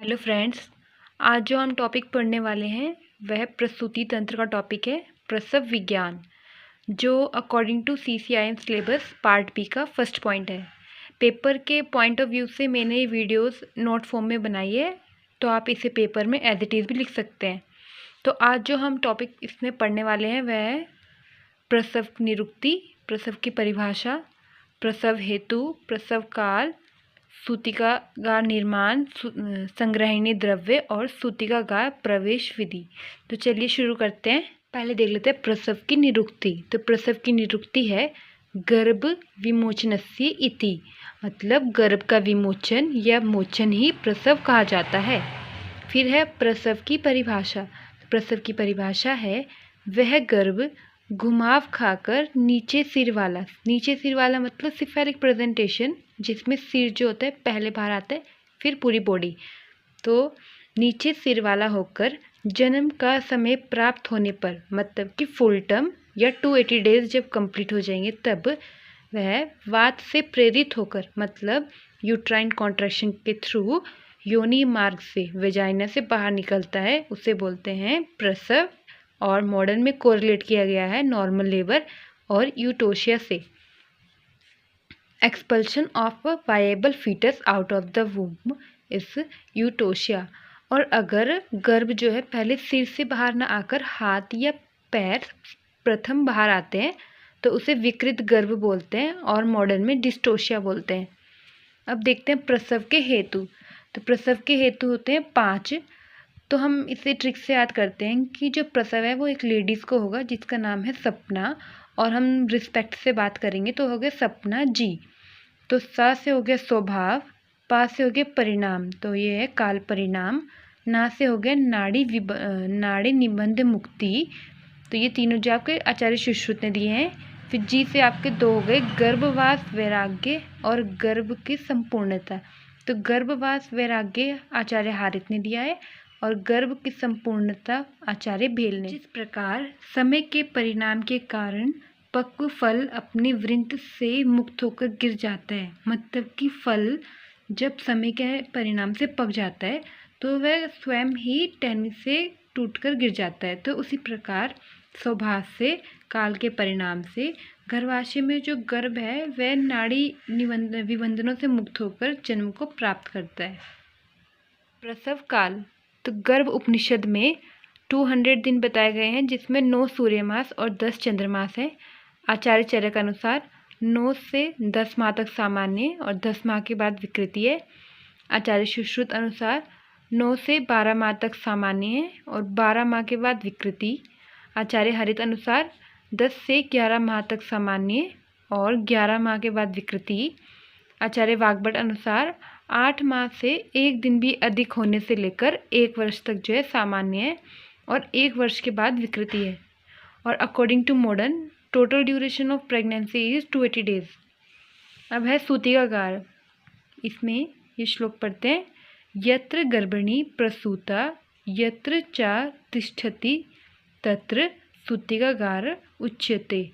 Hello friends, आज जो हम टॉपिक पढ़ने वाले हैं वह प्रसूति तंत्र का टॉपिक है, प्रसव विज्ञान, जो according to CCIM syllabus part B का फर्स्ट पॉइंट है। पेपर के पॉइंट ऑफ व्यू से मैंने ये वीडियोस नोट फॉर्म में बनाई है, तो आप इसे पेपर में एज इट इज़ भी लिख सकते हैं। तो आज जो हम टॉपिक इसमें पढ़ने वाले हैं वह है प्रसव निरुक्ति, प्रसव की परिभाषा, प्रसव हेतु, प्रसव काल, सूतिकागार निर्माण, संग्रहणीय द्रव्य और सूतिकागार प्रवेश विधि। तो चलिए शुरू करते हैं। पहले देख लेते हैं प्रसव की निरुक्ति। तो प्रसव की निरुक्ति है गर्भ विमोचनस्य इति, मतलब गर्भ का विमोचन या मोचन ही प्रसव कहा जाता है। फिर है प्रसव की परिभाषा। प्रसव की परिभाषा है वह गर्भ घुमाव खाकर नीचे सिर वाला मतलब सिफेरिक प्रेजेंटेशन, जिसमें सिर जो होता है पहले बाहर आता है फिर पूरी बॉडी, तो नीचे सिर वाला होकर जन्म का समय प्राप्त होने पर, मतलब कि फुल टर्म या 280 डेज जब कंप्लीट हो जाएंगे तब वह वात से प्रेरित होकर, मतलब यूट्राइन कॉन्ट्रैक्शन के थ्रू योनि मार्ग से, वेजाइना से बाहर निकलता है, उसे बोलते हैं प्रसव। और मॉडर्न में कोरिलेट किया गया है नॉर्मल लेबर और यूटोशिया से। Expulsion of a viable foetus out of the womb is यूटोशिया। और अगर गर्भ जो है पहले सिर से बाहर ना आकर हाथ या पैर प्रथम बाहर आते हैं तो उसे विकृत गर्भ बोलते हैं और मॉडर्न में डिस्टोशिया बोलते हैं। अब देखते हैं प्रसव के हेतु। तो प्रसव के हेतु होते हैं 5। तो हम इसे ट्रिक से याद करते हैं कि जो प्रसव है वो एक लेडीज़ को होगा जिसका नाम है सपना, और हम रिस्पेक्ट से बात करेंगे तो हो गया सपना जी। तो सा से हो गया स्वभाव, पा से हो गया परिणाम, तो ये है काल परिणाम, ना से हो गया नाड़ी निबंध मुक्ति, तो ये तीनों जो आपके आचार्य सुश्रुत ने दिए हैं। फिर जी से आपके 2 हो गए गर्भवास वैराग्य और गर्भ की संपूर्णता। तो गर्भवास वैराग्य आचार्य हारित ने दिया है और गर्भ की संपूर्णता आचार्य भेल ने। जिस प्रकार समय के परिणाम के कारण पक्व फल अपने वृंत से मुक्त होकर गिर जाता है, मतलब कि फल जब समय के परिणाम से पक जाता है तो वह स्वयं ही टहनी से टूटकर गिर जाता है। तो उसी प्रकार स्वभाव से, काल के परिणाम से गर्भाशय में जो गर्भ है वह नाड़ी विबंधनों से मुक्त होकर जन्म को प्राप्त करता है। प्रसव काल। तो गर्भ उपनिषद में 200 दिन बताए गए हैं, जिसमें 9 सूर्यमास और 10 चंद्रमास हैं। आचार्य चरक अनुसार 9 से 10 माह तक सामान्य और 10 माह के बाद विकृति है। आचार्य सुश्रुत अनुसार 9 से 12 माह तक सामान्य है और 12 माह के बाद विकृति। आचार्य हरित अनुसार 10 से 11 माह तक सामान्य और 11 माह के बाद विकृति। आचार्य वाग्भट अनुसार 8 माह से 1 दिन भी अधिक होने से लेकर 1 वर्ष तक जो है सामान्य है और 1 वर्ष के बाद विकृति है। और according to modern total duration of pregnancy is 280 days. अब है सूतिकागार। इसमें ये श्लोक पढ़ते हैं, यत्र गर्भिणी प्रसूता यत्र चा तिष्ठति तत्र सूतिकागार उच्यते।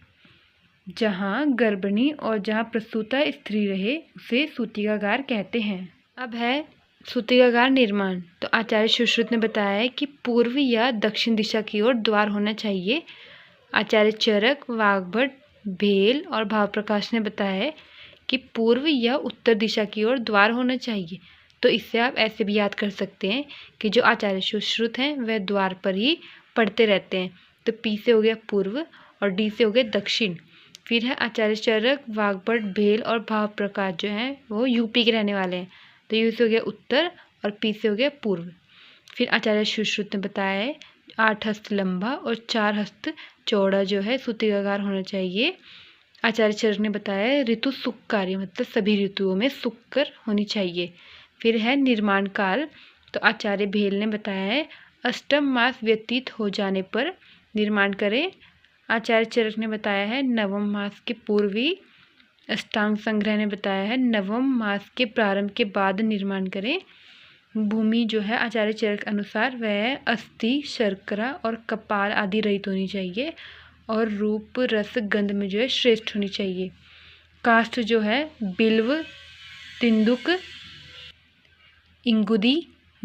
जहाँ गर्भिणी और जहाँ प्रसूता स्त्री रहे उसे सूतिकागार कहते हैं। अब है सूतिकागार निर्माण। तो आचार्य सुश्रुत ने बताया है कि पूर्व या दक्षिण दिशा की ओर द्वार होना चाहिए। आचार्य चरक, वाग्भट, भेल और भावप्रकाश ने बताया है कि पूर्व या उत्तर दिशा की ओर द्वार होना चाहिए। तो इससे आप ऐसे भी याद कर सकते हैं कि जो आचार्य सुश्रुत हैं वह द्वार पर ही पढ़ते रहते हैं। तो पी से हो गया पूर्व और डी से हो गया दक्षिण। फिर है आचार्य चरक, वाग्भट, भेल और भाव प्रकाश जो हैं वो यूपी के रहने वाले हैं। तो यू से हो गया उत्तर और पी से हो गया पूर्व। फिर आचार्य सुश्रुत ने बताया है 8 हस्त लंबा और 4 हस्त चौड़ा जो है सूतिकागार होना चाहिए। आचार्य चरक ने बताया है ऋतु सुखकारी, मतलब सभी ऋतुओं में सुखकर होनी चाहिए। फिर है निर्माण काल। तो आचार्य भेल ने बताया है 8 मास व्यतीत हो जाने पर निर्माण करें। आचार्य चरक ने बताया है 9वें मास के पूर्वी। अष्टांग संग्रह ने बताया है 9वें मास के प्रारंभ के बाद निर्माण करें। भूमि जो है आचार्य चरक अनुसार वह अस्थि, शर्करा और कपाल आदि रहित होनी चाहिए और रूप, रस, गंध में जो है श्रेष्ठ होनी चाहिए। काष्ठ जो है बिल्व, तिंदुक, इंगुदी,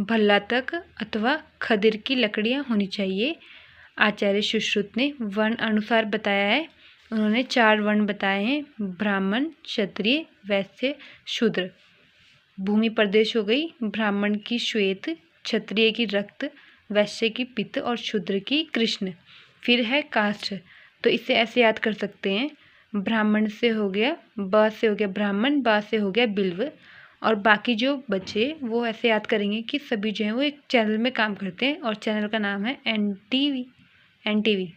भल्ला तक अथवा खदिर की लकड़ियाँ होनी चाहिए। आचार्य सुश्रुत ने वर्ण अनुसार बताया है। उन्होंने 4 वर्ण बताए हैं, ब्राह्मण, क्षत्रिय, वैश्य, शूद्र। भूमि प्रदेश हो गई, ब्राह्मण की श्वेत, क्षत्रिय की रक्त, वैश्य की पित्त और शूद्र की कृष्ण। फिर है कास्ट, तो इसे ऐसे याद कर सकते हैं, ब्राह्मण से हो गया, ब से हो गया ब्राह्मण, बा से हो गया बिल्व, और बाकी जो बचे वो ऐसे याद करेंगे कि सभी जो हैं वो एक चैनल में काम करते हैं और चैनल का नाम है एनटीवी।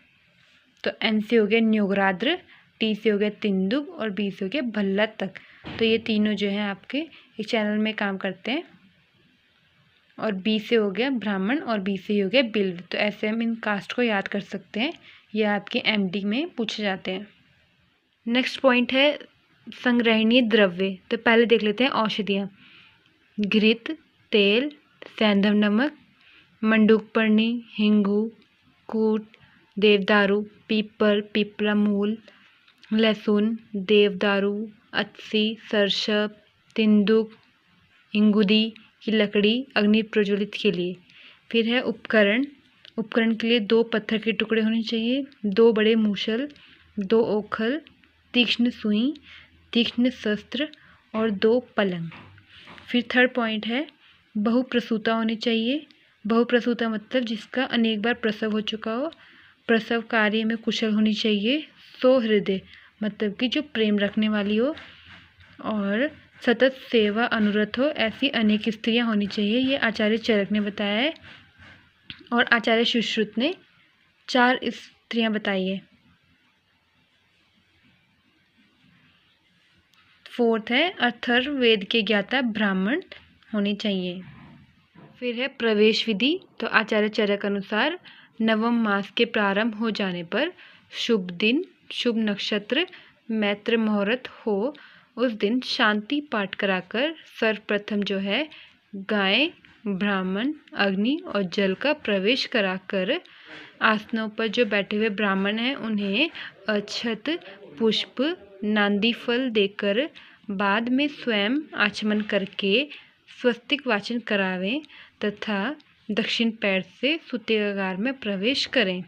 तो एन से हो गया न्योगराद्र, टी से हो गया तिंदुक और बी से हो गया भल्ला तक। तो ये तीनों जो हैं आपके एक चैनल में काम करते हैं। और बी से हो गया ब्राह्मण और बी से हो गया बिल्व। तो ऐसे हम इन कास्ट को याद कर सकते हैं, ये आपके एमडी में पूछे जाते हैं। नेक्स्ट पॉइंट है संग्रहणीय द्रव्य। तो पहले देख लेते हैं औषधियाँ। घृत, तेल, सैंधव नमक, मंडूकपर्णी, हिंगू, कूट, देवदारू, पीपल, पिपला मूल, लहसुन, देवदारू, अत्सी, सरसप, तिंदुक, इंगुदी की लकड़ी अग्नि प्रज्वलित के लिए। फिर है उपकरण। उपकरण के लिए 2 पत्थर के टुकड़े होने चाहिए, 2 बड़े मूसल, 2 ओखल, तीक्ष्ण सुई, तीक्ष्ण शस्त्र और 2 पलंग। फिर थर्ड पॉइंट है बहुप्रसूता होनी चाहिए। बहुप्रसूता मतलब जिसका अनेक बार प्रसव हो चुका हो, प्रसव कार्य में कुशल होनी चाहिए, सौहृदय मतलब कि जो प्रेम रखने वाली हो, और सतत सेवा अनुरत हो, ऐसी अनेक स्त्रियां होनी चाहिए। ये आचार्य चरक ने बताया है और आचार्य सुश्रुत ने 4 स्त्रियां बताई है। फोर्थ है अथर्ववेद के ज्ञाता ब्राह्मण होने चाहिए। फिर है प्रवेश विधि। तो आचार्य चरक अनुसार नवम मास के प्रारंभ हो जाने पर शुभ दिन, शुभ नक्षत्र, मैत्र मुहूर्त हो, उस दिन शांति पाठ कराकर सर्वप्रथम जो है गाय, ब्राह्मण, अग्नि और जल का प्रवेश कराकर आसनों पर जो बैठे हुए ब्राह्मण हैं उन्हें अक्षत, पुष्प, नांदी फल देकर बाद में स्वयं आचमन करके स्वस्तिक वाचन करावें तथा दक्षिण पैर से सूतिकागार में प्रवेश करें।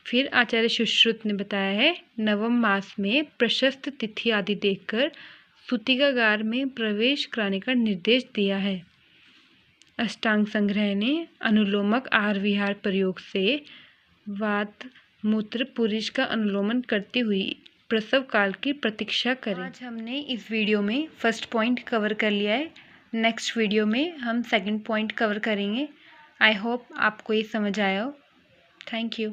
फिर आचार्य सुश्रुत ने बताया है नवम मास में प्रशस्त तिथि आदि देखकर सूतिकागार में प्रवेश कराने का निर्देश दिया है। अष्टांग संग्रह ने अनुलोमक आहार विहार प्रयोग से वात मूत्र पुरुष का अनुलोमन करती हुई प्रसव काल की प्रतीक्षा करें। आज हमने इस वीडियो में फर्स्ट पॉइंट कवर कर लिया है। नेक्स्ट वीडियो में हम सेकंड पॉइंट कवर करेंगे। आई होप आपको ये समझ आया हो। Thank you.